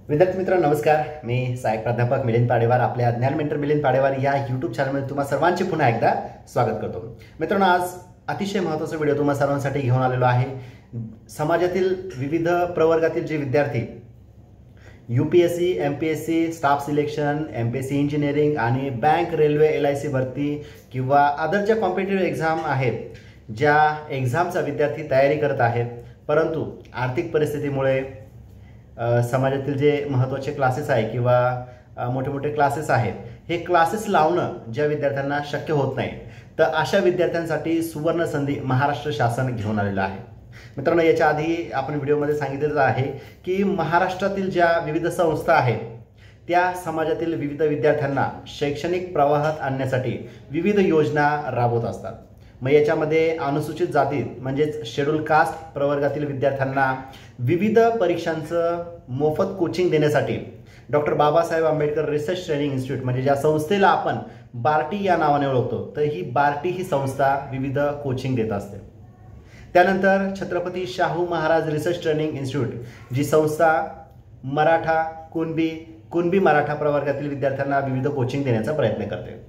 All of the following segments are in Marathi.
विद्यार्थी मित्रांनो नमस्कार. मी सहाय्यक प्राध्यापक मिलिंद पाडेवार आपल्या ज्ञान मेंटर मिलिंद पाडेवार या यूट्यूब चॅनलमध्ये तुम्हा सर्वांचे पुन्हा एकदा स्वागत करतो. मित्रांनो, आज अतिशय महत्त्वाचा व्हिडिओ तुम्हा सर्वांसाठी घेऊन आलेलो आहे. समाजातील विविध प्रवर्गातील जे विद्यार्थी UPSC, MPSC, staff selection, MPSC engineering आणि बँक, रेल्वे, LIC भरती किंवा अदर ज्या कॉम्पिटिटिव्ह एक्झाम आहेत, ज्या एक्झामचा विद्यार्थी तयारी करत आहेत, परंतु आर्थिक परिस्थितीमुळे समाजातील जे महत्त्वाचे क्लासेस आहे किंवा मोठे मोठे क्लासेस आहेत, हे क्लासेस लावणं ज्या विद्यार्थ्यांना शक्य होत नाही, तर अशा विद्यार्थ्यांसाठी सुवर्ण संधी महाराष्ट्र शासन घेऊन आलेलं आहे. मित्रांनो, याच्या आधी आपण व्हिडिओमध्ये सांगितलेलं आहे की महाराष्ट्रातील ज्या विविध संस्था आहेत त्या समाजातील विविध विद्यार्थ्यांना शैक्षणिक प्रवाहात आणण्यासाठी विविध योजना राबवत असतात. मग याच्यामध्ये अनुसूचित जाती म्हणजेच शेड्यूल कास्ट प्रवर्गातील विद्यार्थ्यांना विविध परीक्षांचं मोफत कोचिंग देण्यासाठी doctor Babasaheb Ambedkar research training institute म्हणजे ज्या संस्थेला आपण बार्टी या नावाने ओळखतो, तर ही बार्टी ही संस्था विविध कोचिंग देत असते. त्यानंतर Chhatrapati Shahu Maharaj research training institute जी संस्था मराठा, कुणबी मराठा प्रवर्गातील विद्यार्थ्यांना विविध कोचिंग देण्याचा प्रयत्न करते.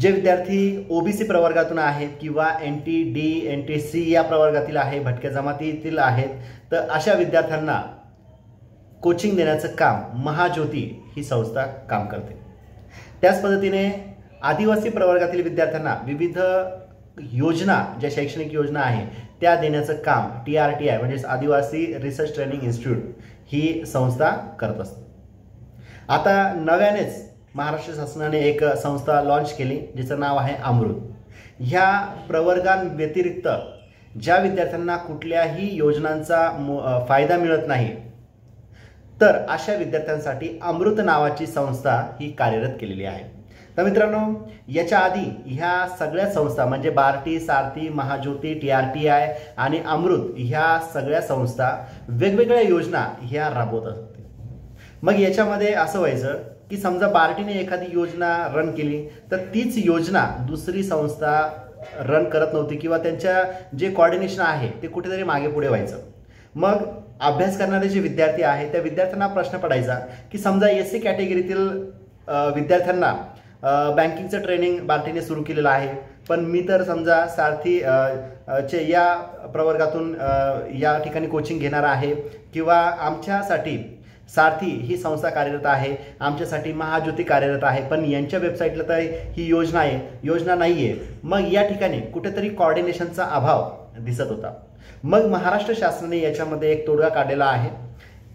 जे विद्यार्थी OBC प्रवर्गातून आहेत किंवा NT, D, NT, C या प्रवर्गातील आहे, भटक्या जमातीतील आहेत, तर अशा विद्यार्थ्यांना कोचिंग देण्याचं काम महाज्योती ही संस्था काम करते. त्याच पद्धतीने आदिवासी प्रवर्गातील विद्यार्थ्यांना विविध योजना, ज्या शैक्षणिक योजना आहे त्या देण्याचं काम TRTI म्हणजेच आदिवासी रिसर्च ट्रेनिंग इन्स्टिट्यूट ही संस्था करत असते. आता नव्यानेच महाराष्ट्र शासनाने एक संस्था लॉन्च केली जिचं नाव आहे अमृत. ह्या प्रवर्गांव्यतिरिक्त ज्या विद्यार्थ्यांना कुठल्याही योजनांचा फायदा मिळत नाही, तर अशा विद्यार्थ्यांसाठी अमृत नावाची संस्था ही कार्यरत केलेली आहे. तर मित्रांनो, याच्या आधी ह्या सगळ्या संस्था म्हणजे बार्टी, सारथी, महाज्योती, TRTI आणि अमृत ह्या सगळ्या संस्था वेगवेगळ्या योजना ह्या राबवत असते. मग याच्यामध्ये असं व्हायचं की समजा बार्टीने एखादी योजना रन केली तर तीच योजना दुसरी संस्था रन करत नव्हती किंवा त्यांच्या जे कोऑर्डिनेशन आहे ते कुठेतरी मागे पुढे व्हायचं. मग अभ्यास करणारे जे विद्यार्थी आहेत त्या विद्यार्थ्यांना प्रश्न पडायचा की समजा SC कॅटेगरीतील विद्यार्थ्यांना बँकिंगचं ट्रेनिंग बार्टीने सुरू केलेलं आहे, पण मी तर समजा सारथी चे या प्रवर्गातून या ठिकाणी कोचिंग घेणार आहे किंवा आमच्यासाठी सारथी ही संस्था कार्यरत आहे, आमच्यासाठी महाज्योती कार्यरत आहे, पण यांच्या वेबसाईटला तर ही योजना नाही आहे. मग या ठिकाणी कुठेतरी कोऑर्डिनेशनचा अभाव दिसत होता. मग महाराष्ट्र शासनाने याच्यामध्ये एक तोडगा काढलेला आहे.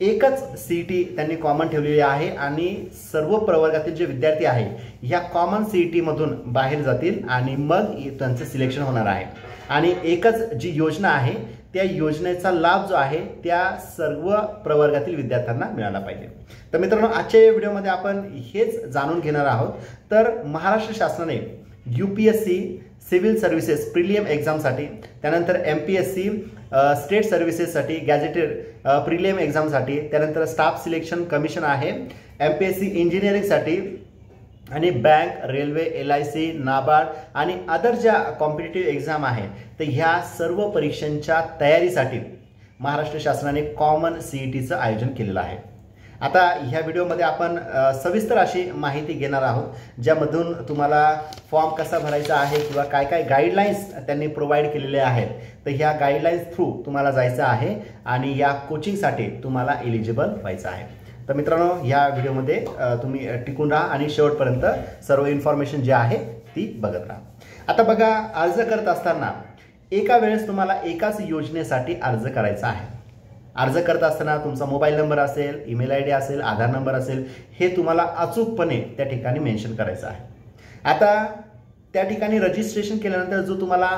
एकच CET त्यांनी कॉमन ठेवलेली आहे आणि सर्व प्रवर्गातील जे विद्यार्थी आहे ह्या कॉमन CET मधून बाहेर जातील आणि मग त्यांचं सिलेक्शन होणार आहे. आणि एकच जी योजना आहे त्या योजनेचा लाभ जो आहे त्या सर्व प्रवर्गातील विद्यार्थ्यांना मिळाला पाहिजे. तर मित्रांनो, आजच्या व्हिडिओमध्ये आपण हेच जाणून घेणार आहोत. तर महाराष्ट्र शासनाने UPSC सिव्हिल सर्व्हिसेस प्रिलियम एक्झामसाठी, त्यानंतर MPSC स्टेट सर्व्हिसेससाठी गॅजेटेड प्रिलियम एक्झामसाठी, त्यानंतर स्टाफ सिलेक्शन कमिशन आहे MPSC इंजिनिअरिंगसाठी आणि बँक, रेल्वे, LIC, नाबार्ड आणि अदर ज्या कॉम्पिटिटिव्ह एक्झाम आहे तर ह्या सर्व परीक्षांच्या तयारीसाठी महाराष्ट्र शासनाने कॉमन CETचं आयोजन केलेलं आहे. आता ह्या व्हिडिओमध्ये आपण सविस्तर अशी माहिती घेणार आहोत, ज्यामधून तुम्हाला फॉर्म कसा भरायचा आहे किंवा काय काय गाईडलाईन्स त्यांनी प्रोव्हाइड केलेले आहेत, तर ह्या गाईडलाईन्स थ्रू तुम्हाला जायचं आहे आणि या कोचिंगसाठी तुम्हाला एलिजिबल व्हायचं आहे. तर मित्रांनो, या व्हिडिओमध्ये तुम्ही टिकून राहा आणि शेवटपर्यंत सर्व इन्फॉर्मेशन जी आहे ती बघत राहा. आता बघा, अर्ज करत असताना एका वेळेस तुम्हाला एकाच योजनेसाठी अर्ज करायचा आहे. अर्ज करत असताना तुमचा मोबाईल नंबर असेल, ईमेल ID असेल, आधार नंबर असेल, हे तुम्हाला अचूकपणे त्या ठिकाणी मेन्शन करायचं आहे. आता त्या ठिकाणी रजिस्ट्रेशन केल्यानंतर जो तुम्हाला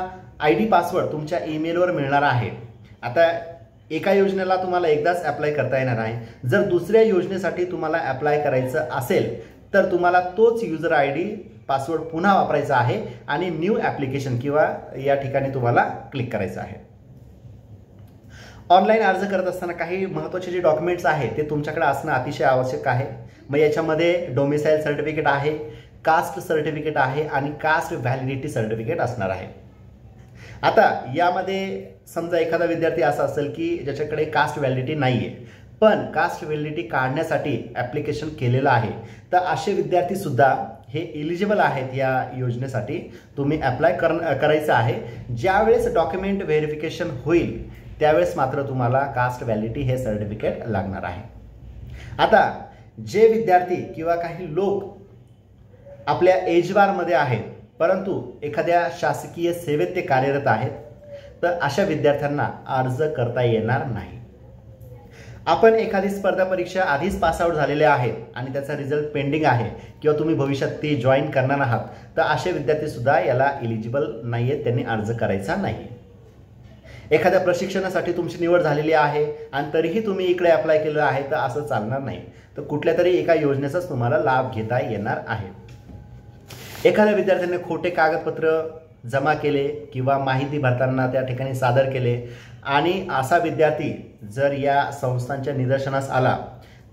ID पासवर्ड तुमच्या ईमेलवर मिळणार आहे, आता एका योजनेला तुम्हाला एकदाच अप्लाय करता येणार आहे. जर दुसऱ्या योजनेसाठी तुम्हाला अप्लाय करायचं असेल तर तुम्हाला तोच युजर ID पासवर्ड पुन्हा वापरायचा आहे आणि न्यू ॲप्लिकेशन किंवा या ठिकाणी तुम्हाला क्लिक करायचं आहे. ऑनलाईन अर्ज करत असताना काही महत्त्वाचे जे डॉक्युमेंट्स आहेत ते तुमच्याकडे असणं अतिशय आवश्यक आहे. मग याच्यामध्ये डोमिसाईल सर्टिफिकेट आहे, कास्ट सर्टिफिकेट आहे आणि कास्ट व्हॅलिडिटी सर्टिफिकेट असणार आहे. आता यामध्ये समजा एखादा विद्यार्थी असा असेल की ज्याच्याकडे कास्ट व्हॅलिडिटी नाही आहे, पण कास्ट व्हॅलिडिटी काढण्यासाठी ॲप्लिकेशन केलेलं आहे, तर असे विद्यार्थी सुद्धा हे एलिजिबल आहेत या योजनेसाठी. तुम्ही अप्लाय करायचं आहे. ज्यावेळेस डॉक्युमेंट व्हेरिफिकेशन होईल त्यावेळेस मात्र तुम्हाला कास्ट व्हॅलिडिटी हे सर्टिफिकेट लागणार आहे. आता जे विद्यार्थी किंवा काही लोक आपल्या एज बारमध्ये आहेत परंतु एखाद्या शासकीय सेवेत ते कार्यरत आहेत, तर अशा विद्यार्थ्यांना अर्ज करता येणार नाही. आपण एखादी स्पर्धा परीक्षा आधीच पासआउट झालेले आहेत आणि त्याचा रिझल्ट पेंडिंग आहे किंवा तुम्ही भविष्यात ती जॉईन करणार आहात, तर असे विद्यार्थी सुद्धा याला एलिजिबल नाही आहेत, त्यांनी अर्ज करायचा नाही. एखाद्या प्रशिक्षणासाठी तुमची निवड झालेली आहे आणि तरीही तुम्ही इकडे अप्लाय केलं आहे, तर असं चालणार नाही. तर कुठल्या तरी एका योजनेचाच तुम्हाला लाभ घेता येणार आहे. एखाद्या विद्यार्थ्याने खोटे कागदपत्र जमा केले किंवा माहिती भरताना त्या ठिकाणी सादर केले आणि असा विद्यार्थी जर या संस्थांच्या निदर्शनास आला,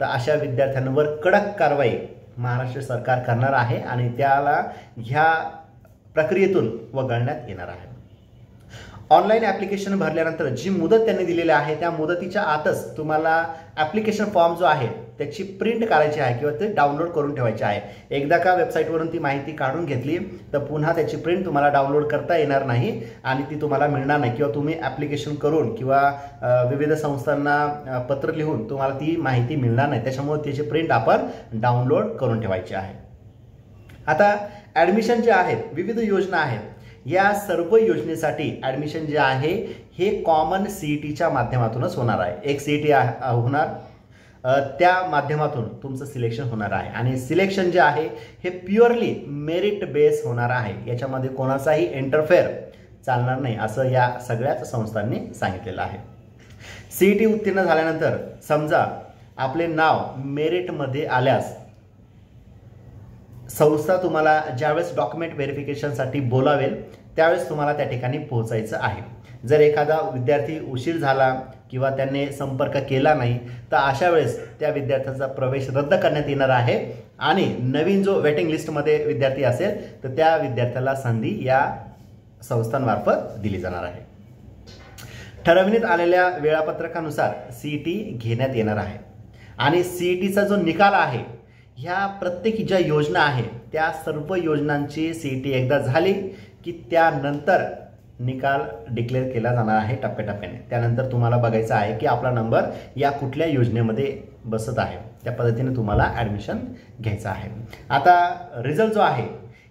तर अशा विद्यार्थ्यांवर कडक कारवाई महाराष्ट्र सरकार करणार आहे आणि त्याला ह्या प्रक्रियेतून वगळण्यात येणार आहे. ऑनलाईन ॲप्लिकेशन भरल्यानंतर जी मुदत त्यांनी दिलेली आहे त्या मुदतीच्या आतच तुम्हाला ॲप्लिकेशन फॉर्म जो आहे त्याची प्रिंट करायची आहे किंवा ते डाउनलोड करून ठेवायची आहे. एकदा का वेबसाईटवरून ती माहिती काढून घेतली तर पुन्हा त्याची प्रिंट तुम्हाला डाउनलोड करता येणार नाही आणि ती तुम्हाला मिळणार नाही, किंवा तुम्ही ॲप्लिकेशन करून किंवा विविध संस्थांना पत्र लिहून तुम्हाला ती माहिती मिळणार नाही. त्याच्यामुळे त्याची प्रिंट आपण डाउनलोड करून ठेवायची आहे. आता ॲडमिशन जे आहेत, विविध योजना आहेत, या सर्व योजनेसाठी ॲडमिशन जे आहे हे कॉमन CETच्या माध्यमातूनच होणार आहे. एक CET होणार, त्या माध्यमातून तुमचं सिलेक्शन होणार आहे आणि सिलेक्शन जे आहे हे प्युअरली मेरिट बेस होणार आहे. याच्यामध्ये कोणाचाही इंटरफेअर चालणार नाही असं या सगळ्याच संस्थांनी सांगितलेलं आहे. CET उत्तीर्ण झाल्यानंतर समजा आपले नाव मेरिटमध्ये आल्यास संस्था तुम्हाला ज्यावेळेस डॉक्युमेंट व्हेरिफिकेशनसाठी बोलावेल त्यावेळेस तुम्हाला त्या ठिकाणी पोहोचायचं आहे. जर एखादा विद्यार्थी उशीर झाला किंवा त्यांनी संपर्क केला नाही तर अशा वेळेस त्या विद्यार्थ्याचा प्रवेश रद्द करण्यात येणार आहे आणि नवीन जो वेटिंग लिस्टमध्ये विद्यार्थी असेल तर त्या विद्यार्थ्याला संधी या संस्थांमार्फत दिली जाणार आहे. ठरविण्यात आलेल्या वेळापत्रकानुसार CET घेण्यात येणार आहे आणि CETचा जो निकाल आहे ह्या प्रत्येक ज्या योजना आहेत त्या सर्व योजनांची CET एकदा झाली की त्यानंतर निकाल डिक्लेअर केला जाणार आहे टप्प्याटप्प्याने. त्यानंतर तुम्हाला बघायचं आहे की आपला नंबर या कुठल्या योजनेमध्ये बसत आहे, त्या पद्धतीने तुम्हाला ॲडमिशन घ्यायचं आहे. आता रिझल्ट जो आहे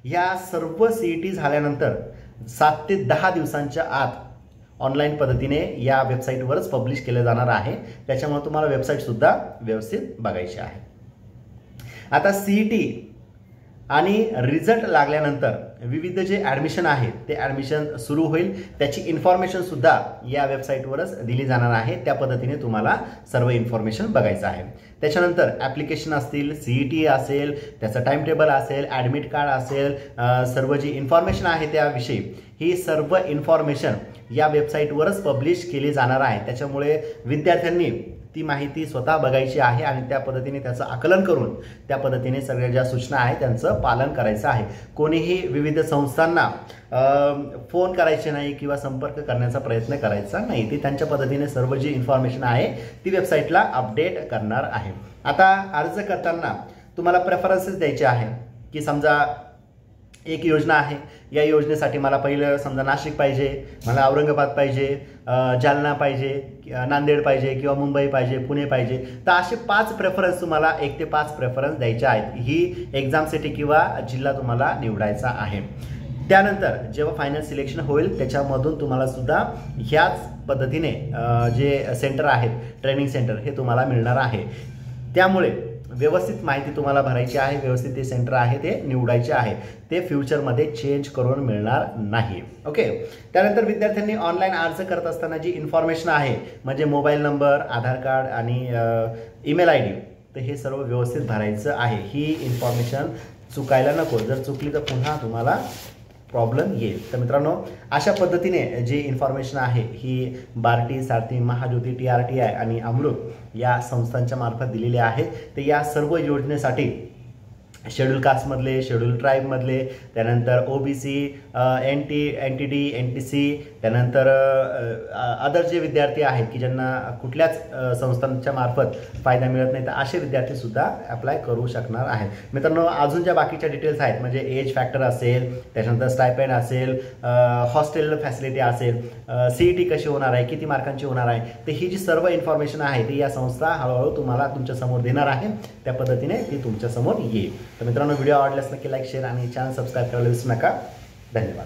या सर्व CET झाल्यानंतर 7 ते 10 दिवसांच्या आत ऑनलाईन पद्धतीने या वेबसाईटवरच पब्लिश केलं जाणार आहे. त्याच्यामुळे तुम्हाला वेबसाईटसुद्धा व्यवस्थित बघायची आहे. आता CET आणि रिझल्ट लागल्यानंतर विविध जे ॲडमिशन आहे ते ॲडमिशन सुरू होईल. त्याची इन्फॉर्मेशनसुद्धा या वेबसाईटवरच दिली जाणार आहे. त्या पद्धतीने तुम्हाला सर्व इन्फॉर्मेशन बघायचं आहे. त्याच्यानंतर ॲप्लिकेशन असतील, CET असेल, त्याचं टाईम टेबल असेल, ॲडमिट कार्ड असेल, सर्व जी इन्फॉर्मेशन आहे त्याविषयी ही सर्व इन्फॉर्मेशन या वेबसाईटवरच पब्लिश केली जाणार आहे. त्याच्यामुळे विद्यार्थ्यांनी ती माहिती स्वतः बघायची आहे आणि त्या पद्धतीने त्याचं आकलन करून त्या पद्धतीने सगळ्या ज्या सूचना आहेत त्यांचं पालन करायचं आहे. कोणीही विविध संस्थांना फोन करायचे नाही किंवा संपर्क करण्याचा प्रयत्न करायचा नाही. ती त्यांच्या पद्धतीने सर्व जी इन्फॉर्मेशन आहे ती वेबसाईटला अपडेट करणार आहे. आता अर्ज करताना तुम्हाला प्रेफरन्सेस द्यायचे आहे की समजा एक योजना आहे, या योजनेसाठी मला पहिलं समजा नाशिक पाहिजे, मला औरंगाबाद पाहिजे, जालना पाहिजे, नांदेड पाहिजे किंवा मुंबई पाहिजे, पुणे पाहिजे, तर असे 5 प्रेफरन्स तुम्हाला 1 ते 5 प्रेफरन्स द्यायचे आहेत. ही एक्झाम सिटी किंवा जिल्हा तुम्हाला निवडायचा आहे. त्यानंतर जेव्हा फायनल सिलेक्शन होईल त्याच्यामधून तुम्हाला सुद्धा ह्याच पद्धतीने जे सेंटर आहेत, ट्रेनिंग सेंटर, हे तुम्हाला मिळणार आहे. त्यामुळे व्यवस्थित माहिती तुम्हाला भरायची आहे, व्यवस्थित ते सेंटर आहे ते निवडायचे आहे. ते फ्युचरमध्ये चेंज करून मिळणार नाही. ओके. त्यानंतर विद्यार्थ्यांनी ऑनलाईन अर्ज करत असताना जी इन्फॉर्मेशन आहे म्हणजे मोबाईल नंबर, आधार कार्ड आणि ईमेल ID, तर हे सर्व व्यवस्थित भरायचं आहे. ही इन्फॉर्मेशन चुकायला नको. जर चुकली तर पुन्हा तुम्हाला प्रॉब्लेम येईल. तर मित्रांनो, अशा पद्धतीने जी इन्फॉर्मेशन आहे ही बार्टी, सारथी, महाज्योती, TRTI आणि अमृत या संस्थांच्या मार्फत दिलेली आहे. तर या सर्व योजनेसाठी शेड्यूल कास्टमधले, शेड्यूल ट्राईबमधले, त्यानंतर OBC, NTD, NTC, त्यानंतर अदर जे विद्यार्थी आहेत की ज्यांना कुठल्याच संस्थांच्या मार्फत फायदा मिळत नाही, तर असे विद्यार्थीसुद्धा अप्लाय करू शकणार आहेत. मित्रांनो, अजून ज्या बाकीच्या डिटेल्स आहेत म्हणजे एज फॅक्टर असेल, त्याच्यानंतर स्टायपेंड असेल, हॉस्टेल फॅसिलिटी असेल, CET कशी होणार आहे, किती मार्कांची होणार आहे, तर ही जी सर्व इन्फॉर्मेशन आहे ती या संस्था हळूहळू तुम्हाला तुमच्यासमोर देणार आहे. त्या पद्धतीने ती तुमच्यासमोर येईल. तर मित्रांनो, व्हिडिओ आवडल्यास नक्की लाईक, शेअर आणि चॅनल सबस्क्राईब करायला विसरू नका. धन्यवाद.